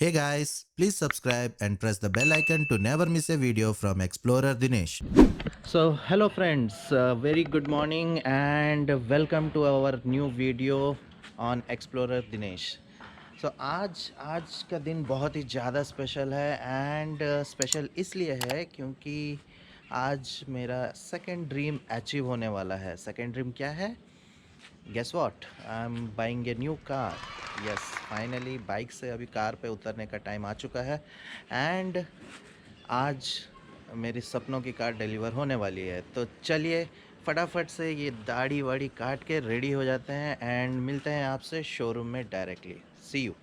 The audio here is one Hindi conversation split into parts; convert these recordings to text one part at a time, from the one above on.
Hey guys, please subscribe and press the bell icon to never miss a video from Explorer Dinesh. So hello friends, very good morning and welcome to our new video on Explorer Dinesh. So आज का दिन बहुत ही ज़्यादा स्पेशल है एंड स्पेशल इसलिए है क्योंकि आज मेरा सेकंड ड्रीम अचीव होने वाला है. सेकंड ड्रीम क्या है? Guess what, I am buying a new car. Yes, finally bike से अभी कार पे उतरने का टाइम आ चुका है एंड आज मेरी सपनों की कार डिलीवर होने वाली है. तो चलिए फटाफट से ये दाढ़ी वाड़ी काट के रेडी हो जाते हैं एंड मिलते हैं आपसे शोरूम में directly. See you.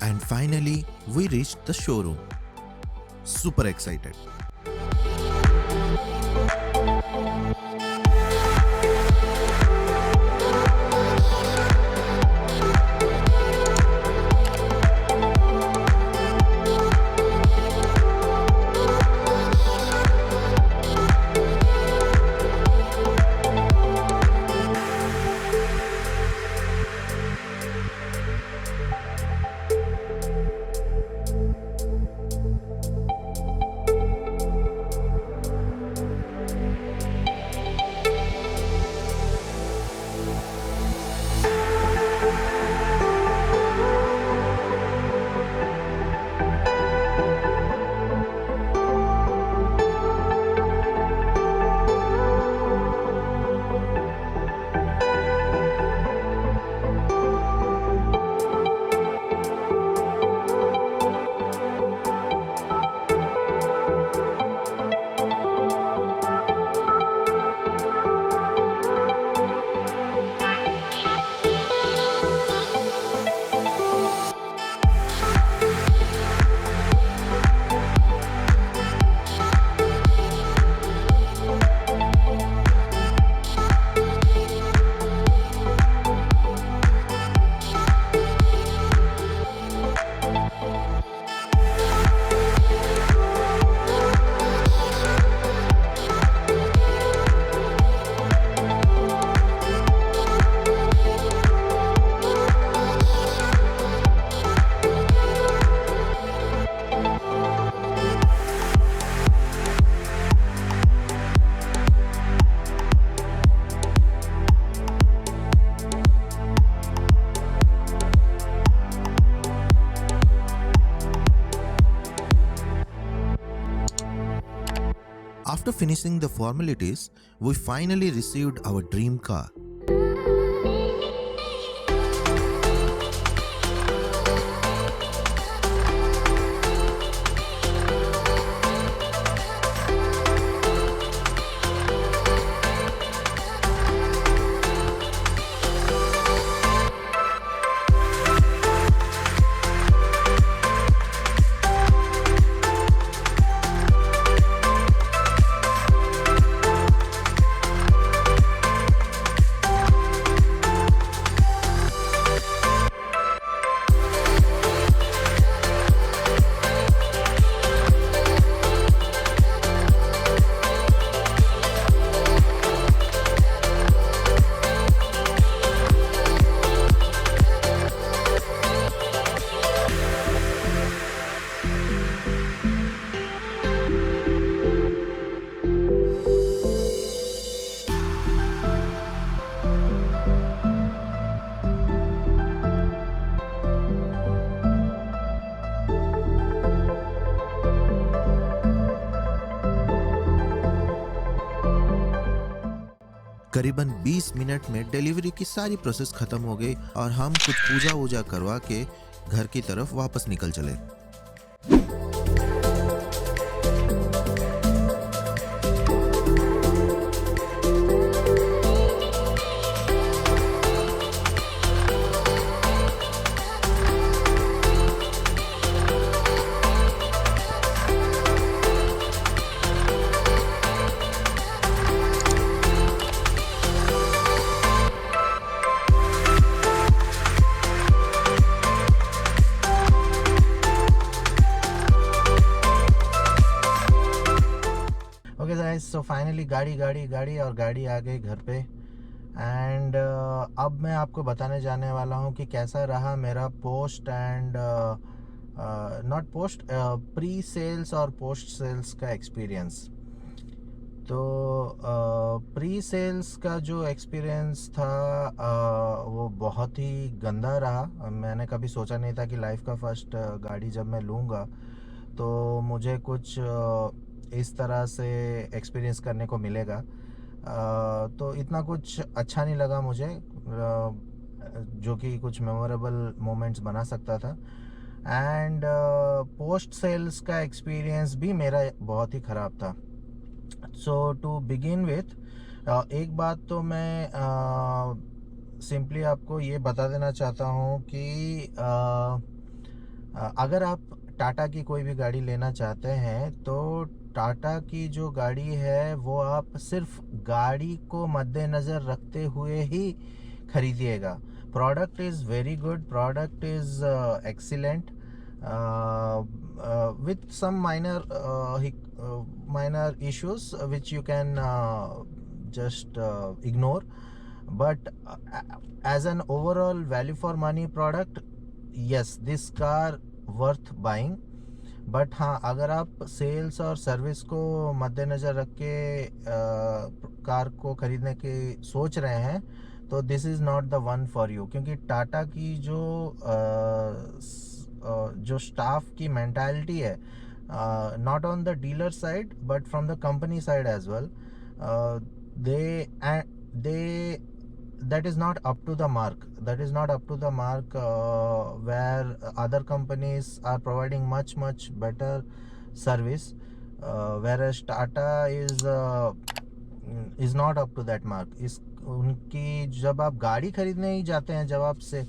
And finally, we reached the showroom. Super excited. After finishing the formalities, we finally received our dream car. करीबन 20 मिनट में डिलीवरी की सारी प्रोसेस खत्म हो गई और हम कुछ पूजा वूजा करवा के घर की तरफ वापस निकल चले। ओके गाइस, सो फाइनली गाड़ी आ गई घर पे। एंड अब मैं आपको बताने जाने वाला हूँ कि कैसा रहा मेरा post and not post pre sales और पोस्ट सेल्स का एक्सपीरियंस। तो प्री सेल्स का जो एक्सपीरियंस था वो बहुत ही गंदा रहा। मैंने कभी सोचा नहीं था कि लाइफ का फर्स्ट गाड़ी जब मैं लूँगा तो मुझे कुछ इस तरह से एक्सपीरियंस करने को मिलेगा। तो इतना कुछ अच्छा नहीं लगा मुझे, जो कि कुछ मेमोरेबल मोमेंट्स बना सकता था। एंड पोस्ट सेल्स का एक्सपीरियंस भी मेरा बहुत ही ख़राब था। सो टू बिगिन विथ, एक बात तो मैं सिंपली आपको ये बता देना चाहता हूँ कि अगर आप टाटा की कोई भी गाड़ी लेना चाहते हैं तो टाटा की जो गाड़ी है वो आप सिर्फ गाड़ी को मद्देनज़र रखते हुए ही खरीदिएगा। Product is very good, product is excellent with some minor issues which you can just ignore, but as an overall value for money product, yes, this car worth buying. But हाँ, अगर आप सेल्स और सर्विस को मद्देनज़र रख के कार को ख़रीदने की सोच रहे हैं तो this is not the one for you. क्योंकि टाटा की जो स्टाफ की मेंटालिटी है, not on the dealer side but from the company side as well, they that is not up to the mark. Where other companies are providing much better service, whereas Tata is not up to that mark. इस उनकी जब आप गाड़ी खरीदने ही जाते हैं, जब आप से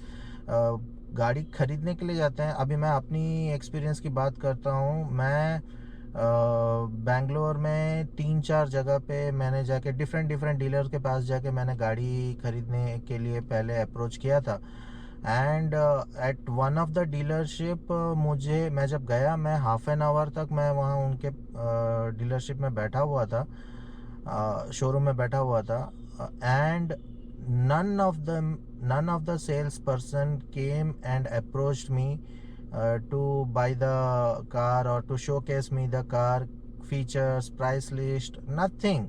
गाड़ी खरीदने के लिए जाते हैं, अभी मैं अपनी एक्सपीरियंस की बात करता हूँ। मैं बेंगलोर में 3-4 जगह पे मैंने जाके डिफरेंट डीलर के पास जाके मैंने गाड़ी खरीदने के लिए पहले अप्रोच किया था। And at one of the dealership मैं जब गया, मैं हाफ एन आवर तक मैं वहाँ उनके डीलरशिप में बैठा हुआ था, शोरूम में बैठा हुआ था। And none of the salesperson came and approached me to buy the car or to showcase me the car features, price list, nothing.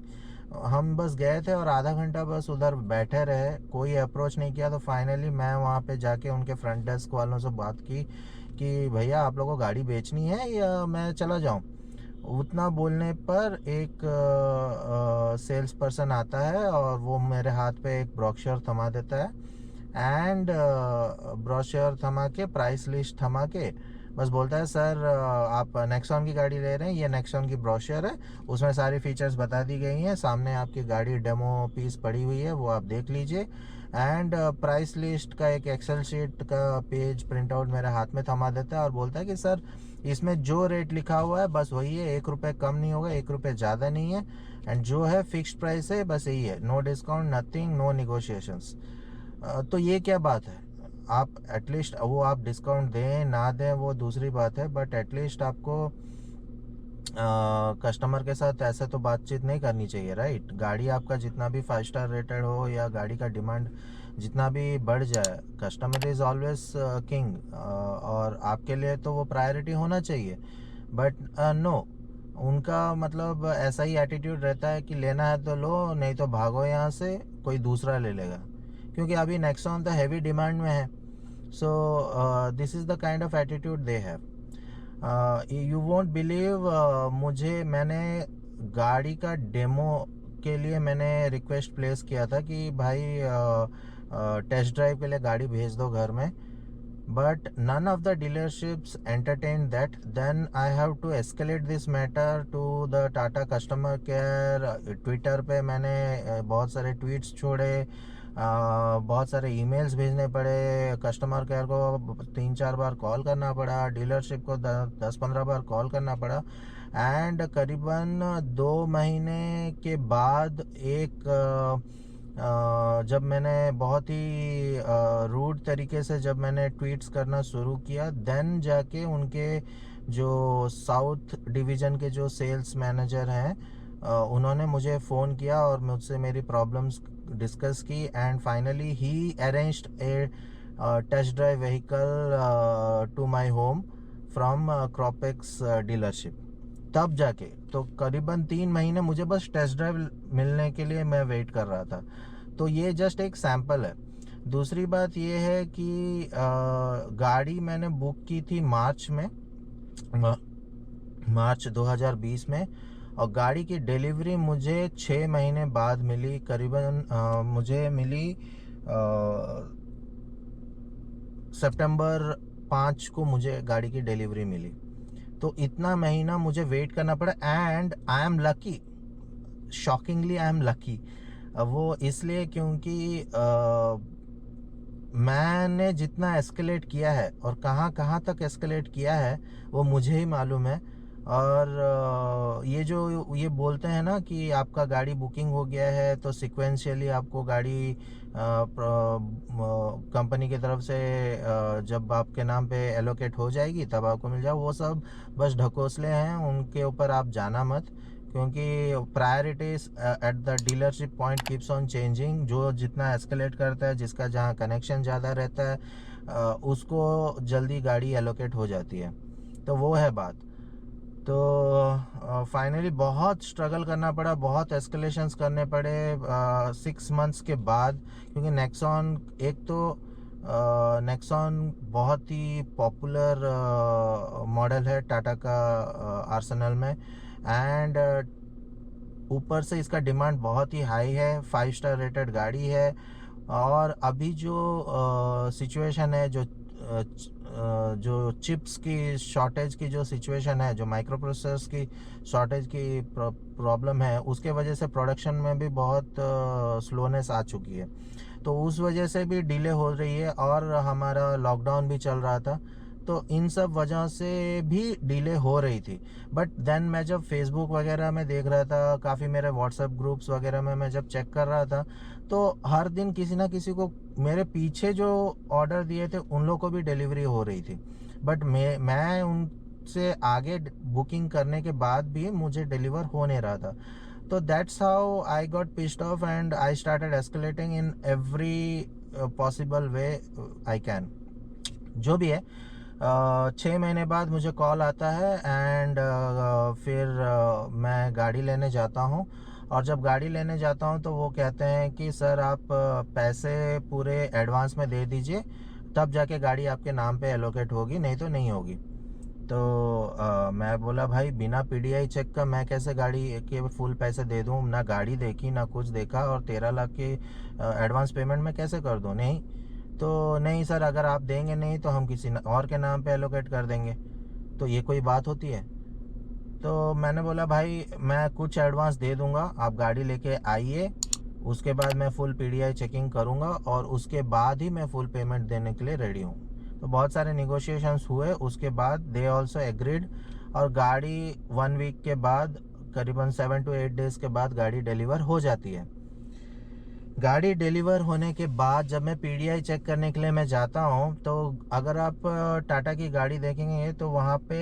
हम बस गए थे और आधा घंटा बस उधर बैठे रहे, कोई अप्रोच नहीं किया। तो फाइनली मैं वहाँ पे जाके उनके फ्रंट डेस्क वालों से बात की कि भैया आप लोगों को गाड़ी बेचनी है या मैं चला जाऊँ। उतना बोलने पर एक सेल्स पर्सन आता है और वो मेरे हाथ पे एक ब्रोशर थमा देता है। एंड ब्रोशर थमा के, प्राइस लिस्ट थमा के बस बोलता है, सर आप नेक्सॉन की गाड़ी ले रहे हैं, ये नेक्सॉन की ब्रोशर है, उसमें सारी फीचर्स बता दी गई हैं, सामने आपकी गाड़ी डेमो पीस पड़ी हुई है, वो आप देख लीजिए। एंड प्राइस लिस्ट का एक एक्सेल शीट का पेज प्रिंट आउट मेरे हाथ में थमा देता है और बोलता है कि सर इसमें जो रेट लिखा हुआ है बस वही है, 1 रुपये कम नहीं होगा, 1 रुपये ज़्यादा नहीं है, एंड जो है फिक्स्ड प्राइस है, बस यही है, no discount, nothing, no negotiations. तो ये क्या बात है? आप एटलीस्ट, वो आप डिस्काउंट दें ना दें वो दूसरी बात है, बट एटलीस्ट आपको कस्टमर के साथ ऐसे तो बातचीत नहीं करनी चाहिए, राइट? गाड़ी आपका जितना भी 5 स्टार रेटेड हो या गाड़ी का डिमांड जितना भी बढ़ जाए, कस्टमर इज़ ऑलवेज किंग, और आपके लिए तो वो प्रायोरिटी होना चाहिए। बट नो, उनका मतलब ऐसा ही एटीट्यूड रहता है कि लेना है तो लो, नहीं तो भागो यहाँ से, कोई दूसरा ले लेगा। क्योंकि अभी नेक्सॉन तो हैवी डिमांड में है। So this is the kind of attitude they have. You won't believe, मैंने गाड़ी का डेमो उनके लिए मैंने रिक्वेस्ट प्लेस किया था कि भाई टेस्ट ड्राइव के लिए गाड़ी भेज दो घर में, but none of the dealerships entertained that. Then I have to escalate this matter to the Tata customer care. Twitter पे मैंने बहुत सारे ट्वीट्स छोड़े, बहुत सारे ईमेल्स भेजने पड़े, कस्टमर केयर को 3-4 बार कॉल करना पड़ा, डीलरशिप को 10-15 बार कॉल करना पड़ा। एंड करीबन 2 महीने के बाद जब मैंने बहुत ही रूड तरीके से जब मैंने ट्वीट्स करना शुरू किया, देन जाके उनके जो साउथ डिवीज़न के जो सेल्स मैनेजर हैं उन्होंने मुझे फ़ोन किया और मुझसे मेरी प्रॉब्लम्स डिस्कस की, and finally he arranged a test drive vehicle to my home from क्रॉपेक्स डीलरशिप। तब जाके तो करीबन 3 महीने मुझे बस टेस्ट ड्राइव मिलने के लिए मैं वेट कर रहा था। तो ये जस्ट एक सैम्पल है। दूसरी बात ये है कि गाड़ी मैंने बुक की थी मार्च 2020 में, और गाड़ी की डिलीवरी मुझे 6 महीने बाद मिली। करीबन मुझे मिली सितंबर 5 को मुझे गाड़ी की डिलीवरी मिली। तो इतना महीना मुझे वेट करना पड़ा, and I am lucky, shockingly I am lucky. वो इसलिए क्योंकि मैंने जितना एस्केलेट किया है और कहाँ कहाँ तक एस्केलेट किया है वो मुझे ही मालूम है। और ये बोलते हैं ना कि आपका गाड़ी बुकिंग हो गया है तो सिक्वेंशियली आपको गाड़ी कंपनी की तरफ से जब आपके नाम पे एलोकेट हो जाएगी तब आपको मिल जाए, वो सब बस ढकोसले हैं, उनके ऊपर आप जाना मत, क्योंकि priorities at the dealership point keeps on changing. जो जितना एस्केलेट करता है, जिसका जहाँ कनेक्शन ज़्यादा रहता है, उसको जल्दी गाड़ी एलोकेट हो जाती है। तो वो है बात। तो फाइनली बहुत स्ट्रगल करना पड़ा, बहुत एस्केलेशंस करने पड़े 6 मंथ्स के बाद, क्योंकि नेक्सॉन नेक्सॉन बहुत ही पॉपुलर मॉडल है टाटा का आर्सेनल में, एंड ऊपर से इसका डिमांड बहुत ही हाई है, 5 स्टार रेटेड गाड़ी है। और अभी जो सिचुएशन है, जो चिप्स की शॉर्टेज की जो सिचुएशन है, जो माइक्रो प्रोसेसर्स की शॉर्टेज की प्रॉब्लम है, उसके वजह से प्रोडक्शन में भी बहुत स्लोनेस आ चुकी है। तो उस वजह से भी डिले हो रही है, और हमारा लॉकडाउन भी चल रहा था, तो इन सब वजह से भी डिले हो रही थी। बट देन मैं जब फेसबुक वगैरह में देख रहा था, काफ़ी मेरे व्हाट्सएप ग्रुप्स वगैरह में मैं जब चेक कर रहा था, तो हर दिन किसी ना किसी को, मेरे पीछे जो ऑर्डर दिए थे उन लोगों को भी डिलीवरी हो रही थी, बट मैं उनसे आगे बुकिंग करने के बाद भी मुझे डिलीवर हो नहीं रहा था। तो that's how I got pissed off, and I started escalating in every possible way I can. जो भी है, 6 महीने बाद मुझे कॉल आता है, एंड फिर मैं गाड़ी लेने जाता हूँ। और जब गाड़ी लेने जाता हूँ तो वो कहते हैं कि सर आप पैसे पूरे एडवांस में दे दीजिए, तब जाके गाड़ी आपके नाम पे एलोकेट होगी, नहीं तो नहीं होगी। तो मैं बोला भाई बिना पीडीआई चेक का मैं कैसे गाड़ी के फुल पैसे दे दूँ, ना गाड़ी देखी ना कुछ देखा, और 13 लाख की एडवांस पेमेंट मैं कैसे कर दूँ। नहीं, तो नहीं सर, अगर आप देंगे नहीं तो हम किसी और के नाम पे एलोकेट कर देंगे। तो ये कोई बात होती है? तो मैंने बोला भाई मैं कुछ एडवांस दे दूंगा, आप गाड़ी लेके आइए, उसके बाद मैं फुल पीडीआई चेकिंग करूंगा, और उसके बाद ही मैं फुल पेमेंट देने के लिए रेडी हूँ। तो बहुत सारे निगोशिएशंस हुए, उसके बाद दे ऑल्सो एग्रीड, और गाड़ी 1 वीक के बाद, करीबन 7 to 8 डेज़ के बाद गाड़ी डिलीवर हो जाती है। गाड़ी डिलीवर होने के बाद जब मैं पीडीआई चेक करने के लिए मैं जाता हूँ, तो अगर आप टाटा की गाड़ी देखेंगे तो वहाँ पे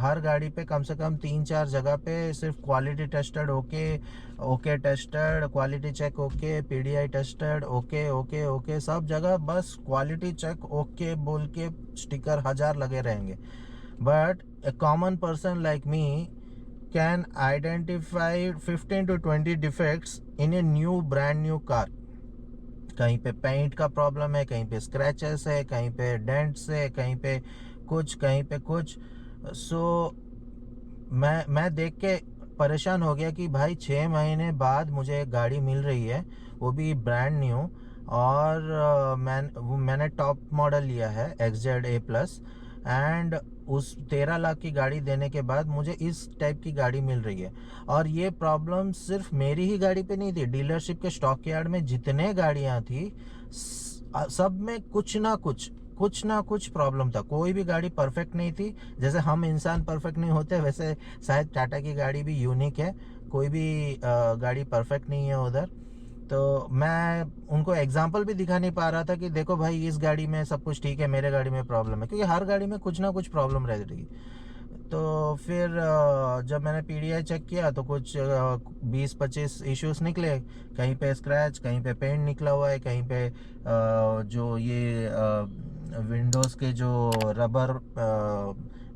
हर गाड़ी पे कम से कम 3-4 जगह पे सिर्फ quality tested okay tested, quality check okay, PDI tested okay okay okay, सब जगह बस क्वालिटी चेक ओके बोल के स्टिकर 1000 लगे रहेंगे। But A common person like me can identify 15 to 20 defects in a brand new car। कहीं पे पेंट का प्रॉब्लम है, कहीं पे स्क्रैचेस है, कहीं पे डेंट्स है, कहीं पे कुछ। सो मैं देख के परेशान हो गया कि भाई 6 महीने बाद मुझे एक गाड़ी मिल रही है, वो भी ब्रांड न्यू, और मैंने टॉप मॉडल लिया है XZ A+, एंड उस 13 लाख की गाड़ी देने के बाद मुझे इस टाइप की गाड़ी मिल रही है। और ये प्रॉब्लम सिर्फ मेरी ही गाड़ी पे नहीं थी, डीलरशिप के स्टॉक यार्ड में जितने गाड़ियाँ थी सब में कुछ ना कुछ प्रॉब्लम था। कोई भी गाड़ी परफेक्ट नहीं थी। जैसे हम इंसान परफेक्ट नहीं होते, वैसे शायद टाटा की गाड़ी भी यूनिक है, कोई भी गाड़ी परफेक्ट नहीं है उधर। तो मैं उनको एग्जाम्पल भी दिखा नहीं पा रहा था कि देखो भाई इस गाड़ी में सब कुछ ठीक है, मेरे गाड़ी में प्रॉब्लम है, क्योंकि हर गाड़ी में कुछ ना कुछ प्रॉब्लम रह रही। तो फिर जब मैंने PDI चेक किया तो कुछ 20-25 इश्यूज निकले। कहीं पे स्क्रैच, कहीं पे पेंट निकला हुआ है, कहीं पे जो ये विंडोज़ के जो रबर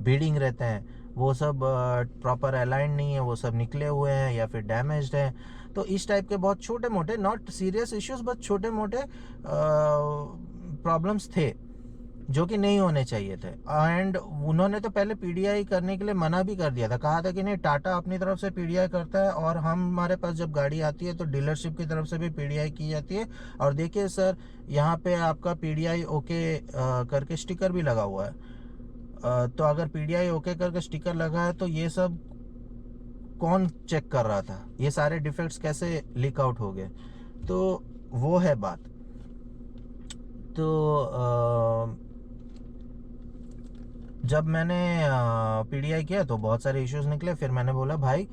बीडिंग रहते हैं वो सब प्रॉपर अलाइन नहीं है, वो सब निकले हुए हैं या फिर डैमेज्ड हैं। तो इस टाइप के बहुत छोटे मोटे, नॉट सीरियस इश्यूज, बट छोटे मोटे प्रॉब्लम्स थे जो कि नहीं होने चाहिए थे। एंड उन्होंने तो पहले PDI करने के लिए मना भी कर दिया था, कहा था कि नहीं, टाटा अपनी तरफ से PDI करता है और हमारे पास जब गाड़ी आती है तो डीलरशिप की तरफ से भी PDI की जाती है। और देखिए सर, यहाँ पे आपका PDI ओके करके स्टिकर भी लगा हुआ है। तो अगर PDI ओके करके स्टिकर लगा है तो ये सब कौन चेक कर रहा था, ये सारे डिफेक्ट्स कैसे लीक आउट हो गए? तो वो है बात। तो जब मैंने PDI किया तो बहुत सारे इश्यूज निकले। फिर मैंने बोला भाई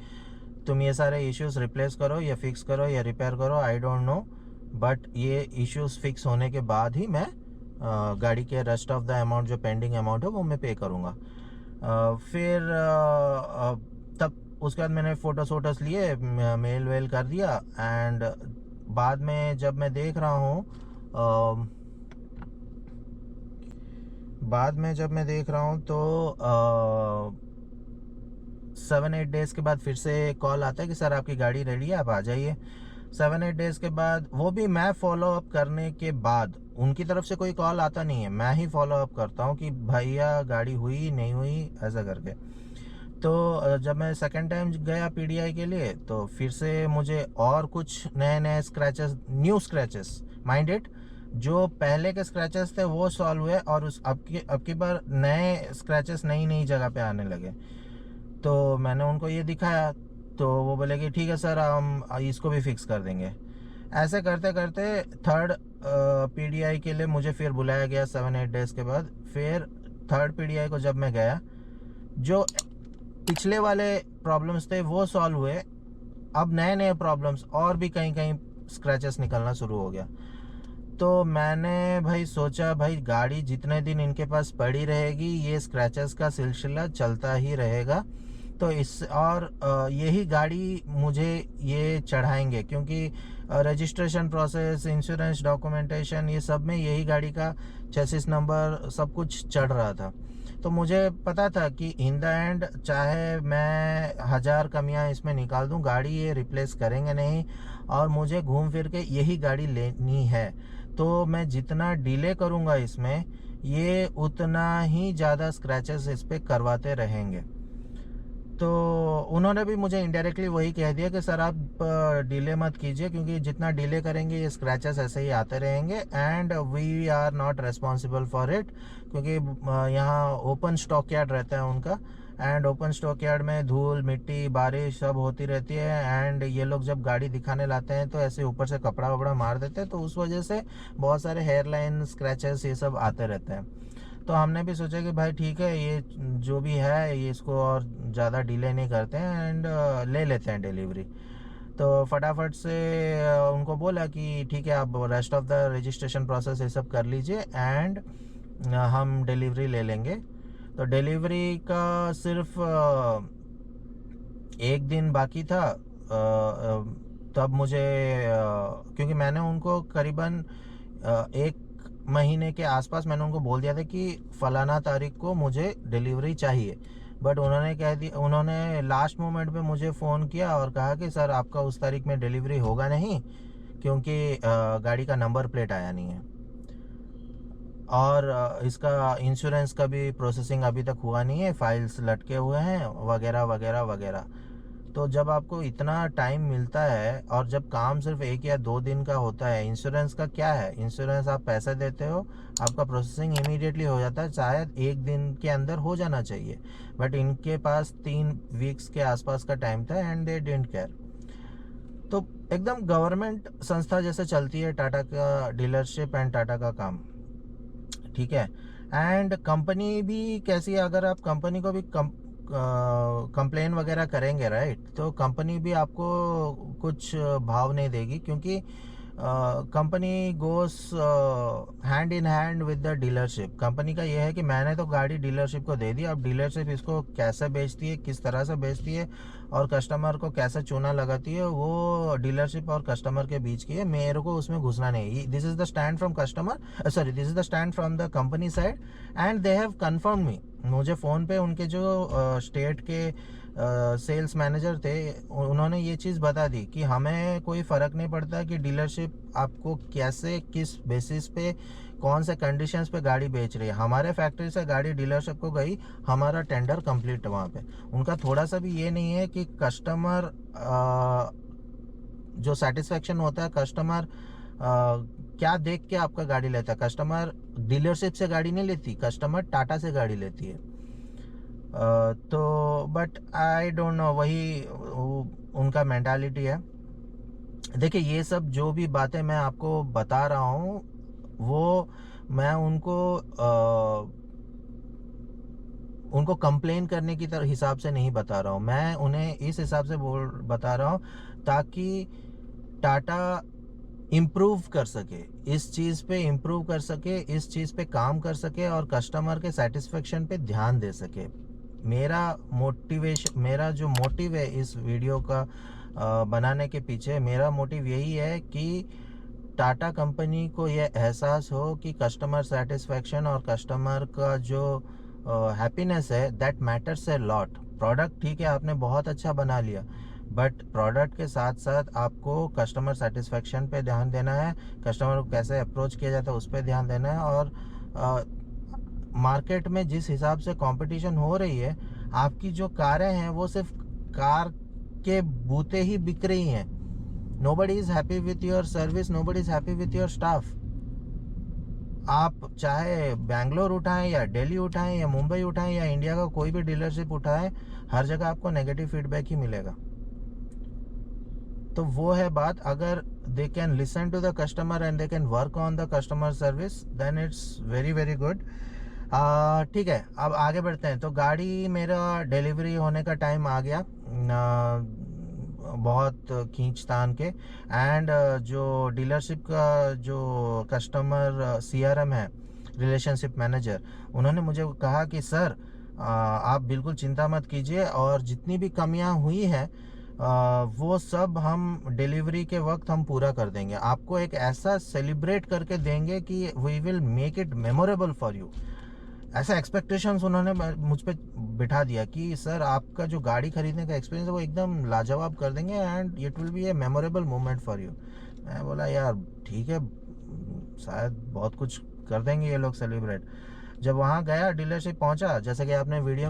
तुम ये सारे इश्यूज रिप्लेस करो या फिक्स करो या रिपेयर करो, आई डोंट नो, बट ये इश्यूज फिक्स होने के बाद ही मैं गाड़ी के रेस्ट ऑफ द अमाउंट, जो पेंडिंग अमाउंट है, वो मैं पे करूँगा। फिर तब उसके बाद मैंने फ़ोटोस लिए, मेल वेल कर दिया। एंड बाद में जब मैं देख रहा हूँ तो 7-8 डेज़ के बाद फिर से कॉल आता है कि सर आपकी गाड़ी रेडी है, आप आ जाइए। 7-8 डेज़ के बाद, वो भी मैं फॉलो अप करने के बाद, उनकी तरफ से कोई कॉल आता नहीं है, मैं ही फॉलो अप करता हूँ कि भैया गाड़ी हुई नहीं हुई, ऐसा करके। तो जब मैं सेकंड टाइम गया PDI के लिए तो फिर से मुझे और कुछ नए scratches, new scratches, mind it, जो पहले के स्क्रैचेस थे वो सॉल्व हुए और उस अब की बार नए स्क्रैचेस नई जगह पे आने लगे। तो मैंने उनको ये दिखाया तो वो बोले कि ठीक है सर, हम इसको भी फिक्स कर देंगे। ऐसे करते करते थर्ड PDI के लिए मुझे फिर बुलाया गया 7-8 डेज़ के बाद। फिर थर्ड PDI को जब मैं गया, जो पिछले वाले प्रॉब्लम्स थे वो सॉल्व हुए, अब नए प्रॉब्लम्स और भी कहीं स्क्रैचेस निकलना शुरू हो गया। तो मैंने भाई सोचा, भाई गाड़ी जितने दिन इनके पास पड़ी रहेगी ये स्क्रैचेस का सिलसिला चलता ही रहेगा। तो इस और यही गाड़ी मुझे ये चढ़ाएंगे, क्योंकि रजिस्ट्रेशन प्रोसेस, इंश्योरेंस डॉक्यूमेंटेशन, ये सब में यही गाड़ी का चेसिस नंबर सब कुछ चढ़ रहा था। तो मुझे पता था कि इन द एंड चाहे मैं 1000 कमियां इसमें निकाल दूं, गाड़ी ये रिप्लेस करेंगे नहीं और मुझे घूम फिर के यही गाड़ी लेनी है। तो मैं जितना डिले करूंगा इसमें, ये उतना ही ज़्यादा स्क्रैचेस इस पर करवाते रहेंगे। तो उन्होंने भी मुझे इनडायरेक्टली वही कह दिया कि सर आप डिले मत कीजिए, क्योंकि जितना डिले करेंगे ये स्क्रैचेस ऐसे ही आते रहेंगे and we are not responsible for it, क्योंकि यहाँ ओपन स्टॉक यार्ड रहता है उनका, एंड ओपन स्टॉक यार्ड में धूल मिट्टी बारिश सब होती रहती है। एंड ये लोग जब गाड़ी दिखाने लाते हैं तो ऐसे ऊपर से कपड़ा वपड़ा मार देते हैं, तो उस वजह से बहुत सारे हेयरलाइन स्क्रैचेस ये सब आते रहते हैं। तो हमने भी सोचा कि भाई ठीक है, ये जो भी है ये इसको और ज़्यादा डिले नहीं करते हैं एंड ले लेते हैं डिलीवरी। तो फटाफट से उनको बोला कि ठीक है, आप rest of the registration process ये सब कर लीजिए एंड हम डिलीवरी ले लेंगे। तो डिलीवरी का सिर्फ एक दिन बाकी था। तब मुझे क्योंकि मैंने उनको करीबन 1 महीने के आसपास मैंने उनको बोल दिया था कि फलाना तारीख को मुझे डिलीवरी चाहिए, बट उन्होंने लास्ट मोमेंट पे मुझे फ़ोन किया और कहा कि सर आपका उस तारीख में डिलीवरी होगा नहीं, क्योंकि गाड़ी का नंबर प्लेट आया नहीं है और इसका इंश्योरेंस का भी प्रोसेसिंग अभी तक हुआ नहीं है, फाइल्स लटके हुए हैं, वगैरह वगैरह वगैरह। तो जब आपको इतना टाइम मिलता है और जब काम सिर्फ 1 या 2 दिन का होता है, इंश्योरेंस का क्या है, इंश्योरेंस आप पैसे देते हो, आपका प्रोसेसिंग इमीडिएटली हो जाता है, शायद 1 दिन के अंदर हो जाना चाहिए, बट इनके पास 3 वीक्स के आसपास का टाइम था एंड दे डिडंट केयर। तो एकदम गवर्नमेंट संस्था जैसे चलती है टाटा का डीलरशिप एंड टाटा का काम, ठीक है। एंड कंपनी भी कैसी है, अगर आप कंपनी को भी कंप्लेन वगैरह करेंगे, राइट, तो कंपनी भी आपको कुछ भाव नहीं देगी, क्योंकि company goes hand in hand with the dealership. Company का ये है कि मैंने तो गाड़ी डीलरशिप को दे दी, अब डीलरशिप इसको कैसे बेचती है, किस तरह से बेचती है और कस्टमर को कैसे चूना लगाती है, वो डीलरशिप और कस्टमर के बीच की है, मेरे को उसमें घुसना नहीं। This is the stand from customer, sorry, this is the stand from the company side and they have confirm me. मुझे फ़ोन पे उनके जो स्टेट के सेल्स मैनेजर थे, उन्होंने ये चीज़ बता दी कि हमें कोई फ़र्क नहीं पड़ता कि डीलरशिप आपको कैसे, किस बेसिस पे, कौन से कंडीशंस पे गाड़ी बेच रही है, हमारे फैक्ट्री से गाड़ी डीलरशिप को गई, हमारा टेंडर कंप्लीट है वहाँ पे। उनका थोड़ा सा भी ये नहीं है कि कस्टमर जो सेटिस्फेक्शन होता है, कस्टमर क्या देख के आपका गाड़ी लेता है। कस्टमर डीलरशिप से गाड़ी नहीं लेती, कस्टमर टाटा से गाड़ी लेती है। तो बट आई डोंट नो, वही उनका मेंटालिटी है। देखिए, ये सब जो भी बातें मैं आपको बता रहा हूँ, वो मैं उनको कंप्लेन करने की तरह हिसाब से नहीं बता रहा हूँ, मैं उन्हें इस हिसाब से बता रहा हूँ ताकि टाटा इम्प्रूव कर सके, इस चीज़ पे इम्प्रूव कर सके, इस चीज़ पे काम कर सके और कस्टमर के सेटिस्फेक्शन पे ध्यान दे सके। मेरा जो मोटिव है इस वीडियो का बनाने के पीछे, मेरा मोटिव यही है कि टाटा कंपनी को ये एहसास हो कि कस्टमर सेटिस्फेक्शन और कस्टमर का जो हैप्पीनेस है, that matters a lot. Product ठीक है, आपने बहुत अच्छा बना लिया, बट प्रोडक्ट के साथ साथ आपको कस्टमर सेटिस्फेक्शन पे ध्यान देना है, कस्टमर को कैसे अप्रोच किया जाता है उस पर ध्यान देना है। और मार्केट में जिस हिसाब से कंपटीशन हो रही है, आपकी जो कारें हैं वो सिर्फ कार के बूते ही बिक रही हैं। Nobody is happy with your service, nobody is happy with your staff. आप चाहे बैंगलोर उठाएं या दिल्ली उठाएं या मुंबई उठाएं या इंडिया का कोई भी डीलरशिप उठाएं, हर जगह आपको नेगेटिव फीडबैक ही मिलेगा। तो वो है बात, अगर they can listen to the customer and they can work on the customer service, then it's very very good. ठीक है, अब आगे बढ़ते हैं। तो गाड़ी मेरा डिलीवरी होने का टाइम आ गया, बहुत खींचतान के। एंड जो डीलरशिप का जो कस्टमर CRM है, रिलेशनशिप मैनेजर, उन्होंने मुझे कहा कि सर आप बिल्कुल चिंता मत कीजिए और जितनी भी कमियां हुई हैं वो सब हम डिलीवरी के वक्त हम पूरा कर देंगे, आपको एक ऐसा सेलिब्रेट करके देंगे कि we will make it memorable for you. ऐसा एक्सपेक्टेशंस उन्होंने मुझ पे बिठा दिया कि सर आपका जो गाड़ी खरीदने का एक्सपीरियंस है वो एकदम लाजवाब कर देंगे and it will be A memorable moment for you. मैं बोला यार ठीक है, शायद बहुत कुछ कर देंगे ये लोग सेलिब्रेट। जब वहाँ गया, डीलरशिप पहुँचा, जैसे कि आपने वीडियो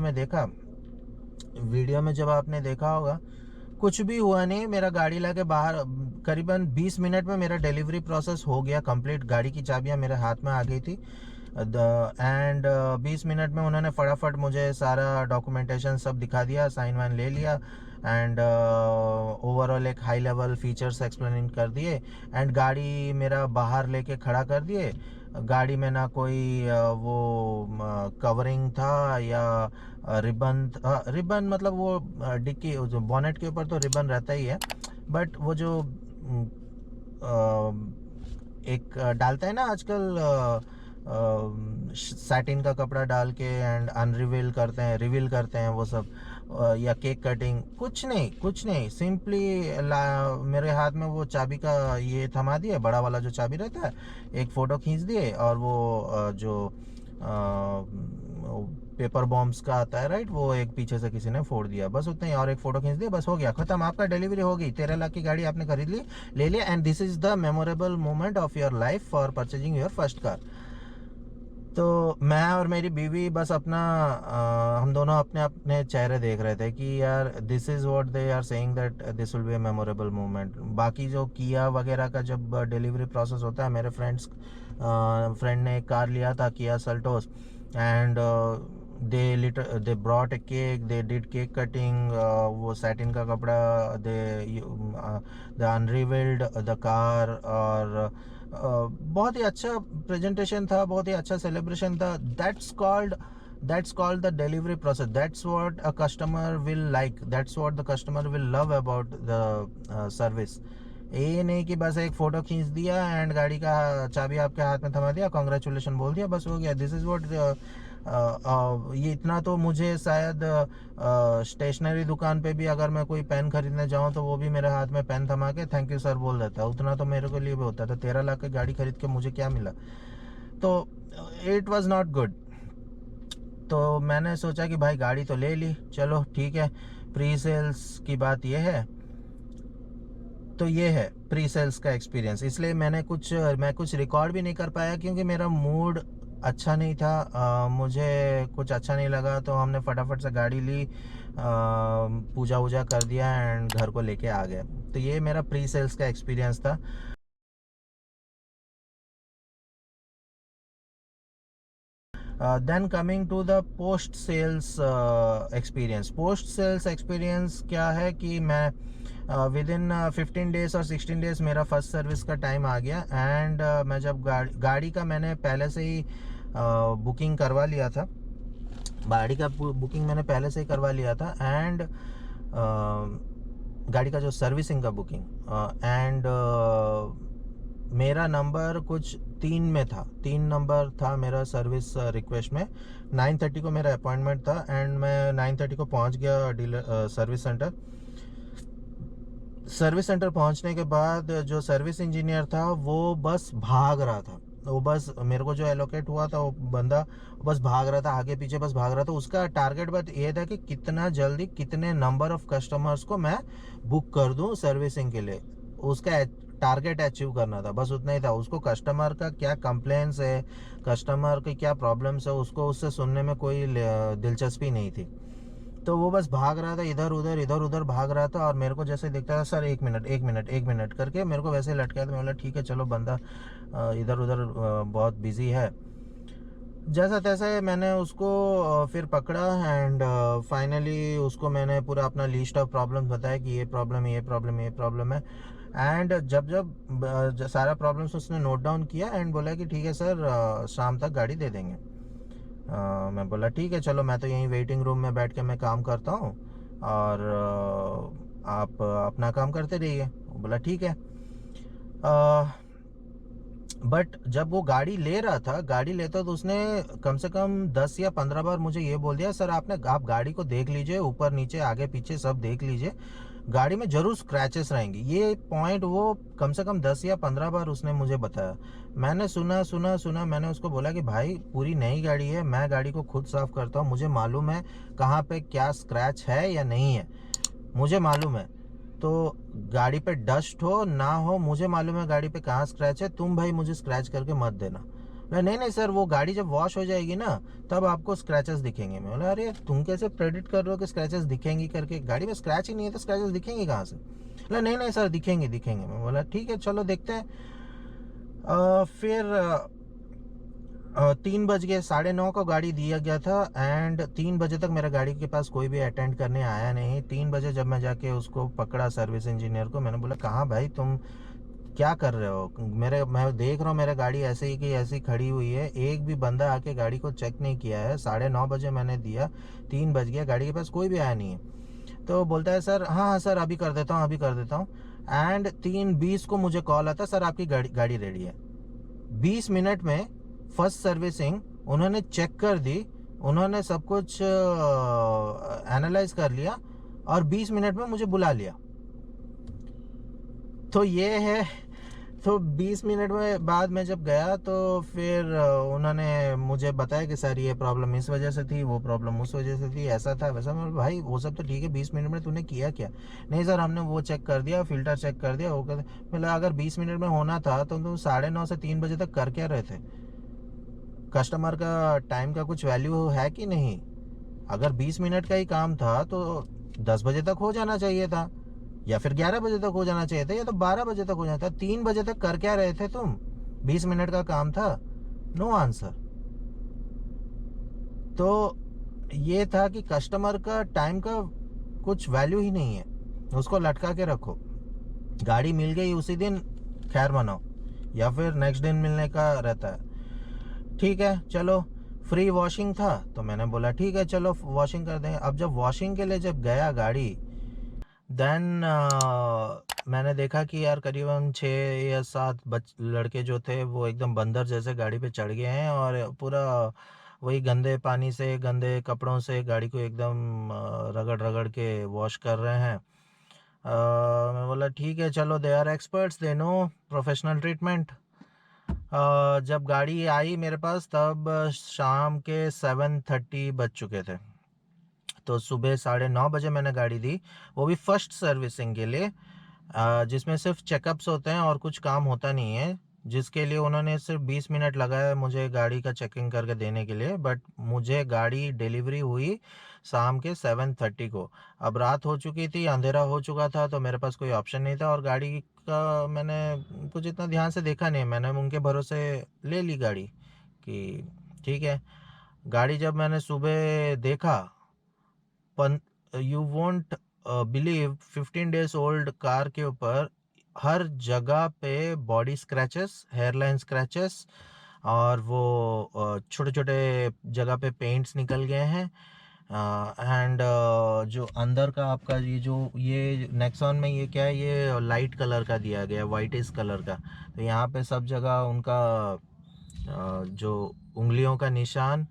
में जब आपने देखा होगा, कुछ भी हुआ नहीं। मेरा गाड़ी लाके बाहर करीबन 20 मिनट में मेरा डिलीवरी प्रोसेस हो गया कंप्लीट। गाड़ी की चाबियाँ मेरे हाथ में आ गई थी एंड 20 मिनट में उन्होंने फटाफट मुझे सारा डॉक्यूमेंटेशन सब दिखा दिया, साइन वाइन ले लिया एंड ओवरऑल एक हाई लेवल फीचर्स एक्सप्लेन कर दिए एंड गाड़ी मेरा बाहर लेके खड़ा कर दिए। गाड़ी में ना कोई वो कवरिंग था या रिबन मतलब वो डिक्की जो बॉनेट के ऊपर तो रिबन रहता ही है, बट वो जो एक डालता है ना आजकल सैटिन का कपड़ा डाल के एंड रिवील करते हैं वो सब, या केक कटिंग, कुछ नहीं सिंपली मेरे हाथ में वो चाबी का ये थमा दिए, बड़ा वाला जो चाबी रहता है, एक फ़ोटो खींच दिए और वो जो पेपर बॉम्ब्स का आता है, राइट, वो एक पीछे से किसी ने फोड़ दिया, बस उतना ही, और एक फ़ोटो खींच दिया, बस हो गया, ख़त्म, आपका डिलीवरी हो गई। 13 लाख की गाड़ी आपने खरीद ली, ले लिया and this is the memorable moment of your life for purchasing your first car. तो मैं और मेरी बीवी बस अपना हम दोनों अपने अपने चेहरे देख रहे थे कि यार this is what they are saying that this will be a memorable moment. बाकी जो किया वगैरह का जब डिलीवरी प्रोसेस होता है, मेरे फ्रेंड ने एक कार लिया था, Kia Seltos, and they brought a cake, they did cake cutting, वो सैटिन का कपड़ा, दे अनरिवेल्ड द कार, और बहुत ही अच्छा प्रेजेंटेशन था, बहुत ही अच्छा सेलिब्रेशन था। That's called the delivery process, that's what a customer will like, that's what the customer will love about the service. ये नहीं कि बस एक फ़ोटो खींच दिया एंड गाड़ी का चाबी आपके हाथ में थमा दिया, कॉन्ग्रेचुलेशन बोल दिया, बस हो गया। दिस इज़ व्हाट ये इतना तो मुझे शायद स्टेशनरी दुकान पे भी अगर मैं कोई पेन खरीदने जाऊं तो वो भी मेरे हाथ में पेन थमा के थैंक यू सर बोल देता है। उतना तो मेरे को लिए भी होता था। 13 लाख की गाड़ी खरीद के मुझे क्या मिला? तो इट वाज नॉट गुड। तो मैंने सोचा कि भाई गाड़ी तो ले ली, चलो ठीक है। प्री सेल्स की बात ये है, तो ये है प्री सेल्स का एक्सपीरियंस। इसलिए मैं कुछ रिकॉर्ड भी नहीं कर पाया क्योंकि मेरा मूड अच्छा नहीं था। मुझे कुछ अच्छा नहीं लगा, तो हमने फटाफट से गाड़ी ली, पूजा वूजा कर दिया एंड घर को लेके आ गए। तो ये मेरा प्री सेल्स का एक्सपीरियंस था। Then coming to the post sales experience. Post sales experience क्या है कि मैं विद इन 15 डेज और 16 डेज मेरा फर्स्ट सर्विस का टाइम आ गया। एंड मैं जब गाड़ी का मैंने पहले से ही बुकिंग करवा लिया था, गाड़ी का बुकिंग मैंने पहले से ही करवा लिया था। एंड गाड़ी का जो सर्विसिंग का बुकिंग, एंड मेरा नंबर कुछ 3 में था, 3 नंबर था मेरा सर्विस रिक्वेस्ट में। 9:30 को मेरा अपॉइंटमेंट था एंड मैं 9:30 को पहुंच गया dealer service centre. Service centre पहुंचने के बाद जो सर्विस इंजीनियर था वो बस भाग रहा था। वो बस मेरे को जो एलोकेट हुआ था वो बंदा बस भाग रहा था, आगे पीछे बस भाग रहा था। उसका टारगेट बस ये था कि कितना जल्दी कितने नंबर ऑफ कस्टमर्स को मैं बुक कर दूं सर्विसिंग के लिए। उसका टारगेट अचीव करना था, बस उतना ही था। उसको कस्टमर का क्या कंप्लेंट्स है, कस्टमर की क्या प्रॉब्लम्स है, उसको उससे सुनने में कोई दिलचस्पी नहीं थी। तो वो बस भाग रहा था, इधर उधर भाग रहा था। और मेरे को जैसे दिखता था, सर 1 मिनट करके मेरे को वैसे लटकाया। तो मैं बोला ठीक है चलो, बंदा इधर उधर बहुत बिजी है। जैसा तैसा मैंने उसको फिर पकड़ा एंड फाइनली उसको मैंने पूरा अपना लिस्ट ऑफ प्रॉब्लम्स बताया कि ये प्रॉब्लम है, ये प्रॉब्लम है, ये प्रॉब्लम है। एंड जब जब सारा प्रॉब्लम्स उसने नोट डाउन किया एंड बोला कि ठीक है सर, शाम तक गाड़ी दे देंगे। मैं बोला ठीक है चलो, मैं तो यहीं वेटिंग रूम में बैठ के मैं काम करता हूँ और आप अपना काम करते रहिए। बोला ठीक है। बट जब वो गाड़ी ले रहा था, गाड़ी लेता तो उसने कम से कम 10 या 15 बार मुझे ये बोल दिया, सर आप गाड़ी को देख लीजिए, ऊपर नीचे आगे पीछे सब देख लीजिए, गाड़ी में जरूर स्क्रैचेस रहेंगे। ये पॉइंट वो कम से कम 10 या 15 बार उसने मुझे बताया। मैंने सुना। मैंने उसको बोला कि भाई पूरी नई गाड़ी है, मैं गाड़ी को खुद साफ करता हूँ, मुझे मालूम है कहाँ पे क्या स्क्रैच है या नहीं है, मुझे मालूम है। तो गाड़ी पे डस्ट हो ना हो, मुझे मालूम है गाड़ी पे कहाँ स्क्रैच है, तुम भाई मुझे स्क्रैच करके मत देना। नहीं सर, वो गाड़ी जब वॉश हो जाएगी ना तब आपको स्क्रैचेस दिखेंगे। मैं बोला अरे तुम कैसे प्रेडिक्ट कर रहे हो कि स्क्रैचेस दिखेंगी करके, गाड़ी में स्क्रैच ही नहीं है तो स्क्रैचेस दिखेंगे कहाँ से? बोला नहीं सर दिखेंगे। मैं बोला ठीक है चलो देखते हैं। फिर 3 बज गए, 9:30 को गाड़ी दिया गया था एंड 3 बजे तक मेरा गाड़ी के पास कोई भी अटेंड करने आया नहीं। 3 बजे जब मैं जाके उसको पकड़ा सर्विस इंजीनियर को, मैंने बोला कहाँ भाई तुम क्या कर रहे हो? मैं देख रहा हूँ मेरा गाड़ी ऐसे ही की ऐसी खड़ी हुई है, एक भी बंदा आके गाड़ी को चेक नहीं किया है। 9:30 बजे मैंने दिया, 3 बज गया, गाड़ी के पास कोई भी आया नहीं है। तो बोलता है सर हाँ सर अभी कर देता हूँ। एंड 3:20 को मुझे कॉल आता, सर आपकी गाड़ी रेडी है। 20 मिनट में फर्स्ट सर्विसिंग उन्होंने चेक कर दी, उन्होंने सब कुछ एनालाइज कर लिया और 20 मिनट में मुझे बुला लिया। तो ये है। तो 20 मिनट में बाद मैं जब गया तो फिर उन्होंने मुझे बताया कि सर ये प्रॉब्लम इस वजह से थी, वो प्रॉब्लम उस वजह से थी, ऐसा था वैसा। मैं भाई वो सब तो ठीक है, 20 मिनट में तूने किया क्या? नहीं सर हमने वो चेक कर दिया, फिल्टर चेक कर दिया, वो मतलब अगर 20 मिनट में होना था तो तुम 9:30 से 3 बजे तक कर क्या रहे थे? कस्टमर का टाइम का कुछ वैल्यू है कि नहीं? अगर 20 मिनट का ही काम था तो 10 बजे तक हो जाना चाहिए था, या फिर 11 बजे तक हो जाना चाहिए था, या तो 12 बजे तक हो जाना था। 3 बजे तक कर क्या रहे थे तुम? 20 मिनट का काम था। No answer. तो ये था कि कस्टमर का टाइम का कुछ वैल्यू ही नहीं है, उसको लटका के रखो। गाड़ी मिल गई उसी दिन, खैर मनाओ, या फिर नेक्स्ट दिन मिलने का रहता है। ठीक है, चलो। फ्री वॉशिंग था तो मैंने बोला ठीक है चलो वॉशिंग कर देंगे। अब जब वॉशिंग के लिए जब गया गाड़ी, देन मैंने देखा कि यार करीबन 6 या 7 लड़के जो थे वो एकदम बंदर जैसे गाड़ी पे चढ़ गए हैं, और पूरा वही गंदे पानी से, गंदे कपड़ों से गाड़ी को एकदम रगड़ रगड़ के वॉश कर रहे हैं। मैं बोला ठीक है चलो, they are experts, they know professional treatment. जब गाड़ी आई मेरे पास तब शाम के 7:30 बज चुके थे। तो सुबह 9:30 बजे मैंने गाड़ी दी, वो भी फर्स्ट सर्विसिंग के लिए, जिसमें सिर्फ चेकअप्स होते हैं और कुछ काम होता नहीं है, जिसके लिए उन्होंने सिर्फ 20 मिनट लगाया मुझे गाड़ी का चेकिंग करके देने के लिए। बट मुझे गाड़ी डिलीवरी हुई शाम के 7:30 को। अब रात हो चुकी थी, अंधेरा हो चुका था, तो मेरे पास कोई ऑप्शन नहीं था, और गाड़ी का मैंने कुछ इतना ध्यान से देखा नहीं, मैंने उनके भरोसे ले ली गाड़ी कि ठीक है। गाड़ी जब मैंने सुबह देखा, you won't believe, 15 days old car के ऊपर हर जगह पे बॉडी स्क्रैचेस, हेयरलाइन स्क्रैचेस, और वो छोटे छोटे जगह पे पेंट्स निकल गए हैं। एंड जो अंदर का आपका ये नेक्सॉन में ये क्या है, ये लाइट कलर का दिया गया है, वाइटिश कलर का। तो यहाँ पे सब जगह उनका जो उंगलियों का निशान,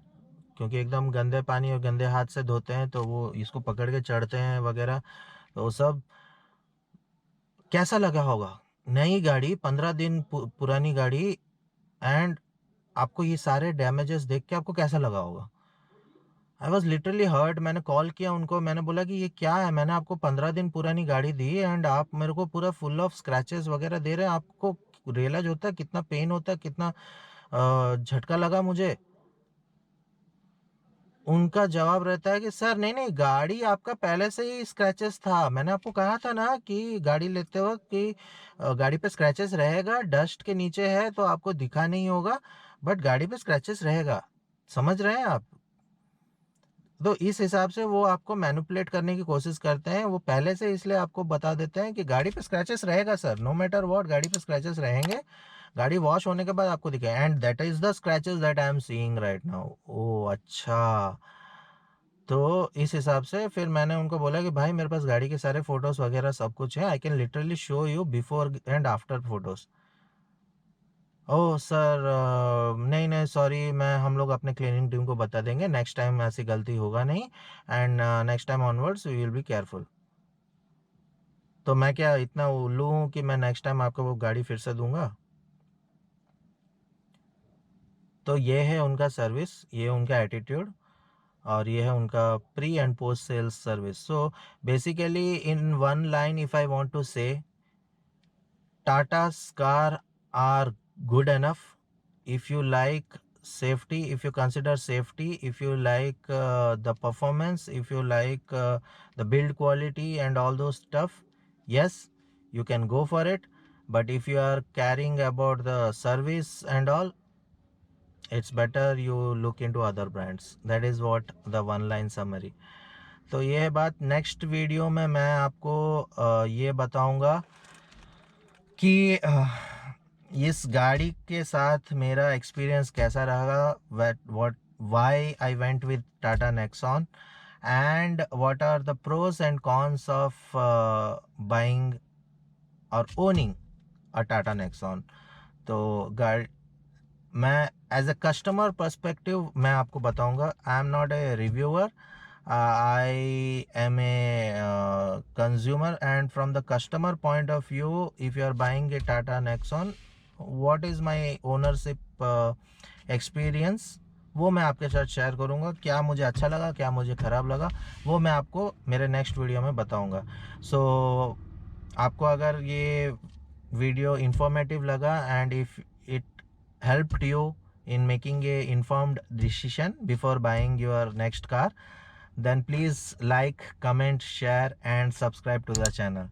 क्योंकि एकदम गंदे पानी और गंदे हाथ से धोते हैं तो वो इसको पकड़ के चढ़ते हैं वगैरह, तो वो सब। कैसा लगा होगा? नई गाड़ी, 15 दिन पुरानी गाड़ी, एंड आपको ये सारे डैमेजेस देख के आपको कैसा लगा होगा? I was literally hurt. मैंने कॉल किया उनको, मैंने बोला कि ये क्या है, मैंने आपको 15 दिन पुरानी गाड़ी दी एंड आप मेरे को पूरा फुल ऑफ स्क्रैचेस वगैरह दे रहे हैं। आपको रियलाइज होता है कितना पेन होता है, कितना झटका लगा मुझे? उनका जवाब रहता है कि सर नहीं नहीं, गाड़ी आपका पहले से ही स्क्रैचेस था, मैंने आपको कहा था ना कि गाड़ी लेते वक्त कि गाड़ी पे स्क्रैचेस रहेगा, डस्ट के नीचे है तो आपको दिखा नहीं होगा, बट गाड़ी पे स्क्रैचेस रहेगा। समझ रहे हैं आप? तो इस हिसाब से वो आपको मैनिपुलेट करने की कोशिश करते हैं। वो पहले से इसलिए आपको बता देते हैं कि गाड़ी पे स्क्रैचेस रहेगा सर, नो मैटर व्हाट, गाड़ी पे स्क्रैचेस रहेंगे, गाड़ी वॉश होने के बाद आपको दिखेगा, and that is the scratches that I am seeing right now. ओ अच्छा। तो इस हिसाब से फिर मैंने उनको बोला कि भाई मेरे पास गाड़ी के सारे फोटोज वगैरह सब कुछ है, I can literally show you before and after photos. Oh sir, नहीं नहीं सॉरी, मैं हम लोग अपने क्लीनिंग टीम को बता देंगे, नेक्स्ट टाइम ऐसी गलती होगा नहीं, and next time onwards we will be careful. तो मैं क्या इतना उल्लू हूँ कि मैं नेक्स्ट टाइम आपको वो गाड़ी फिर से दूंगा? तो ये है उनका सर्विस, ये उनका एटीट्यूड, और ये है उनका pre and post sales service. So basically in one line if I want to say, Tata's car are good enough if you like safety, if you consider safety, if you like the performance, if you like the build quality and all those stuff. Yes, you can go for it. But if you are caring about the service and all, it's better you look into other brands. That is what the one line summary. तो ये है बात। नेक्स्ट वीडियो में मैं आपको ये बताऊंगा कि इस गाड़ी के साथ मेरा एक्सपीरियंस कैसा रहा, what why I went with Tata Nexon, and what are the pros and cons of buying और ओनिंग अ टाटा नेक्सॉन। तो गाड़ी मैं एज अ कस्टमर पर्सपेक्टिव मैं आपको बताऊंगा, I am not a reviewer, I am a consumer, and from the customer point of view, if you are buying a Tata Nexon, what is my ownership experience, वो मैं आपके साथ शेयर करूँगा। क्या मुझे अच्छा लगा, क्या मुझे ख़राब लगा, वो मैं आपको मेरे नेक्स्ट वीडियो में बताऊँगा। सो आपको अगर ये वीडियो इंफॉर्मेटिव लगा and if it helped you in making a informed decision before buying your next car, then please like, comment, share and subscribe to the channel.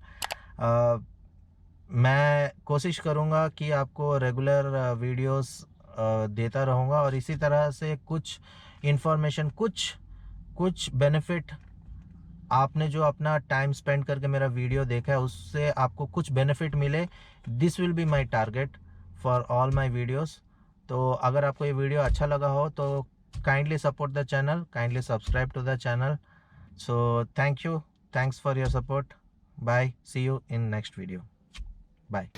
मैं कोशिश करूँगा कि आपको रेगुलर वीडियोस देता रहूँगा और इसी तरह से कुछ इन्फॉर्मेशन, कुछ बेनिफिट, आपने जो अपना टाइम स्पेंड करके मेरा वीडियो देखा है उससे आपको कुछ बेनिफिट मिले, this will be my target for all my videos. तो अगर आपको ये वीडियो अच्छा लगा हो तो kindly support the channel, kindly subscribe to the channel. So thank you, thanks for your support, bye, see you in next video, bye.